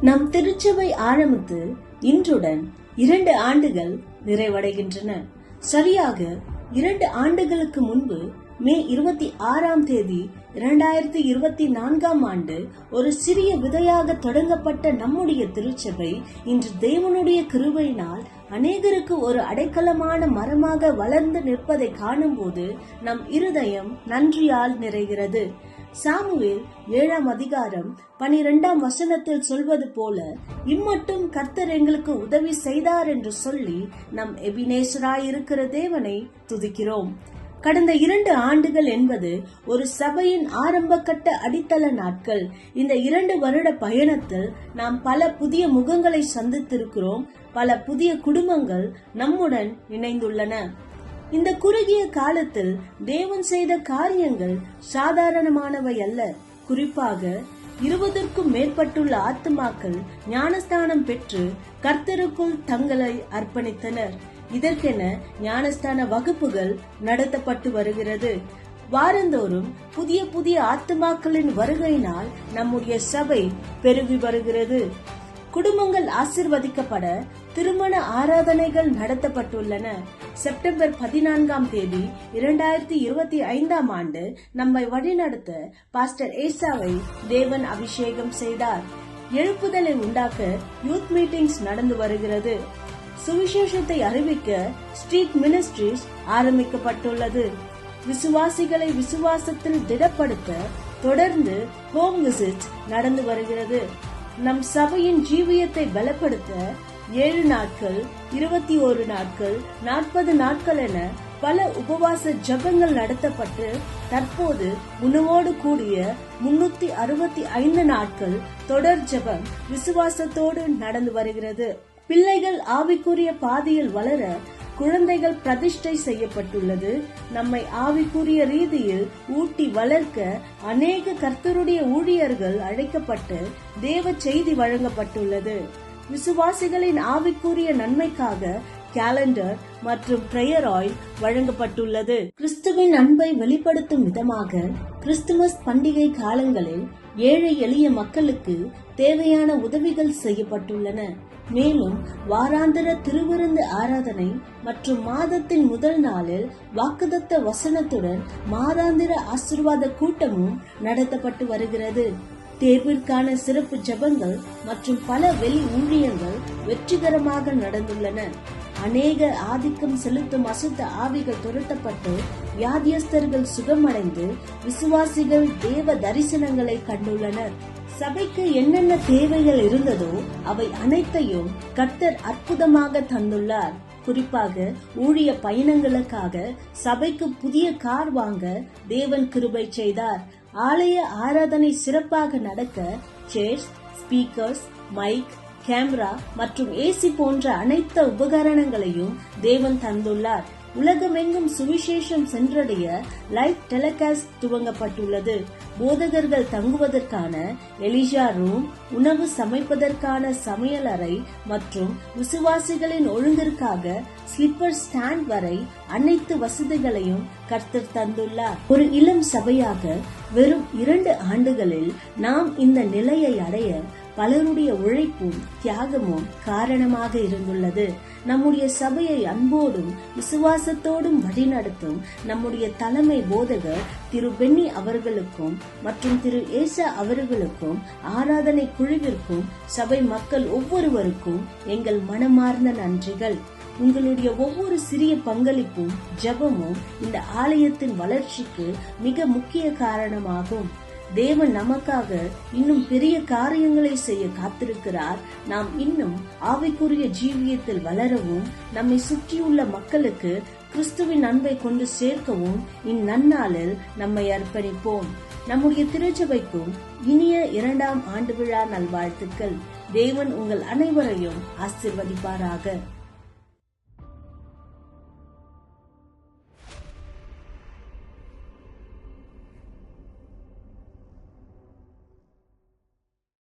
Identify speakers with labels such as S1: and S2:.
S1: நம் திருச்சபை ஆரம்பித்து இன்றுடன் 2 ஆண்டுகள் நிறைவடைகின்றன. சரியாக 2 ஆண்டுகளுக்கு முன்பு மே 26ஆம் தேதி 2024ஆம் ஆண்டு ஒரு சிறிய விதையாக தொடங்கப்பட்ட நம்முடைய திருச்சபை இன்று தேவனுடைய கிருபையினால் அநேகருக்கு ஒரு அடைக்கலமான மரமாக வளர்ந்து நிற்பதை காணும் போது நம் இருதயம் நன்றியால் நிறைகிறது. சாமுவேல் 7ஆம் அதிகாரம் 12ஆம் வசனத்தில் சொல்வது போல, இம்மட்டும் கர்த்தர் எங்களுக்கு உதவி செய்தார் என்று சொல்லி நம் எபினேசராயிருக்கிற தேவனை துதிக்கிறோம். கடந்த 2 ஆண்டுகள் என்பது ஒரு சபையின் ஆரம்ப கட்ட அடித்தள நாட்கள். இந்த 2 வருட பயணத்தில் நாம் பல புதிய முகங்களை சந்தித்திருக்கிறோம். பல புதிய குடும்பங்கள் நம்முடன் இணைந்துள்ளன. இந்த குறுகிய காலத்தில் தேவன் செய்த காரியங்கள் சாதாரணமானவை அல்ல. குறிப்பாக 20க்கும் மேற்பட்டுள்ள ஆத்துமாக்கள் ஞானஸ்தானம் பெற்று கர்த்தருக்குள் தங்களை அர்ப்பணித்தனர். இதற்கென ஞானஸ்தான வகுப்புகள் நடத்தப்பட்டு வருகிறது. வாரந்தோறும் புதிய புதிய ஆத்துமாக்களின் வருகையினால் நம்முடைய சபை பெருகி வருகிறது. குடும்பங்கள் ஆசிர்வதிக்கப்பட திருமண ஆராதனைகள் நடத்தப்பட்டுள்ளன. செப்டம்பர் 14ஆம் தேதி 2025ஆம் ஆண்டு நம்மை வழிநடத்த பாஸ்டர் ஏசாவை தேவன் அபிஷேகம் செய்தார். எழுப்புதலை உண்டாக்க யூத் மீட்டிங்ஸ் நடந்து வருகிறது. சுவிசேஷத்தை அறிவிக்க ஸ்ட்ரீட் மினிஸ்ட்ரிஸ் ஆரம்பிக்கப்பட்டுள்ளது. விசுவாசிகளை விசுவாசத்தில் திடப்படுத்த தொடர்ந்து ஹோம் விசிட் நடந்து வருகிறது. நம் சபையின் ஜீவியத்தை பலப்படுத்த 7 நாட்கள், 21 நாட்கள், 40 நாட்கள் என பல உபவாச ஜபங்கள் நடத்தப்பட்டு தற்போது உணவோடு கூடிய 365 நாட்கள் தொடர் ஜபம் விசுவாசத்தோடு நடந்து வருகிறது. பிள்ளைகள் ஆவிக்குரிய பாதையில் வளர குழந்தைகள் பிரதிஷ்டை செய்யப்பட்டுள்ளது. நம்மை ஆவிக்குரிய ரீதியில் ஊட்டி வளர்க்க அநேக கர்த்தருடைய ஊழியர்கள் அழைக்கப்பட்டு தேவ செய்தி வழங்கப்பட்டுள்ளது. விசுவாசிகளின் ஆவிக்குரிய நன்மைக்காக கேலண்டர் மற்றும் பிரேயர் ஆயில் வழங்கப்பட்டுள்ளது. கிறிஸ்துவின் அன்பை வெளிப்படுத்தும் விதமாக கிறிஸ்துமஸ் பண்டிகை காலங்களில் ஏழை எளிய மக்களுக்கு தேவையான உதவிகள் செய்யப்பட்டுள்ளன. மேலும் வாராந்திர திருவிருந்து ஆராதனை மற்றும் மாதத்தின் முதல் நாளில் வாக்குதத்த வசனத்துடன் மாதாந்திர ஆசீர்வாத கூட்டமும் நடத்தப்பட்டு வருகிறது. தேர்விற்கான சிறப்பு ஜபங்கள் மற்றும் பல வெளி ஊழியங்கள் வெற்றிகரமாக நடந்துள்ளன. அநேக ஆதிக்கம் செலுத்தும் அசுத்த ஆவிகள் துரத்தப்பட்டு வியாதியஸ்தர்கள் சுகமடைந்து விசுவாசிகள் தேவ தரிசனங்களை கண்டுள்ளனர். சபைக்கு என்னென்ன தேவைகள் இருந்ததோ அவை அனைத்தையும் கர்த்தர் அற்புதமாக தந்துள்ளார். குறிப்பாக ஊழிய பயணங்களுக்காக சபைக்கு புதிய கார் வாங்க தேவன் கிருபை செய்தார். ஆலய ஆராதனை சிறப்பாக நடக்க சேர்ஸ், ஸ்பீக்கர்ஸ், மைக், கேமரா மற்றும் ஏசி போன்ற அனைத்து உபகரணங்களையும் தேவன் தந்துள்ளார். உலகமெங்கும் சுவிசேஷம் சென்றடைய லைவ் டெலிகாஸ்ட் துவங்கப்பட்டுள்ளது. போதகர்கள் தங்குவதற்கான எலிஜா ரூம், உணவு சமைப்பதற்கான சமையல் அறை மற்றும் விசுவாசிகளின் ஒழுங்கிற்காக ஸ்லிப்பர் ஸ்டாண்ட் வரை அனைத்து வசதிகளையும் கர்த்தர் தந்துள்ளார். ஒரு இளம் சபையாக வெறும் 2 ஆண்டுகளில் நாம் இந்த நிலையை அடைய பலருடைய உழைப்பும் தியாகமும் காரணமாக இருந்துள்ளது. நம்முடைய சபையை அன்போடும் விசுவாசத்தோடும் வழிநடத்தும் நம்முடைய தலைமை போதகர் திரு பென்னி அவர்களுக்கும் மற்றும் திரு ஏசா அவர்களுக்கும், ஆராதனை குழுவிற்கும், சபை மக்கள் ஒவ்வொருவருக்கும் எங்கள் மனமார்ந்த நன்றிகள். உங்களுடைய ஒவ்வொரு சிறிய பங்களிப்பும் ஜெபமும் இந்த ஆலயத்தின் வளர்ச்சிக்கு மிக முக்கிய காரணமாகும். தேவன் நமக்காக இன்னும் பெரிய காரியங்களை செய்ய காத்திருக்கிறார். நாம் இன்னும் ஆவிக்குரிய ஜீவியத்தில் வளரவும் நம்மை சுற்றியுள்ள மக்களுக்கு கிறிஸ்துவின் அன்பை கொண்டு சேர்க்கவும் இந்நன்னாளில் நம்மை அர்ப்பணிப்போம். நம்முடைய திருச்சபைக்கும் இனிய 2ஆம் ஆண்டு விழா நல்வாழ்த்துக்கள். தேவன் உங்கள் அனைவரையும் ஆசீர்வதிப்பாராக.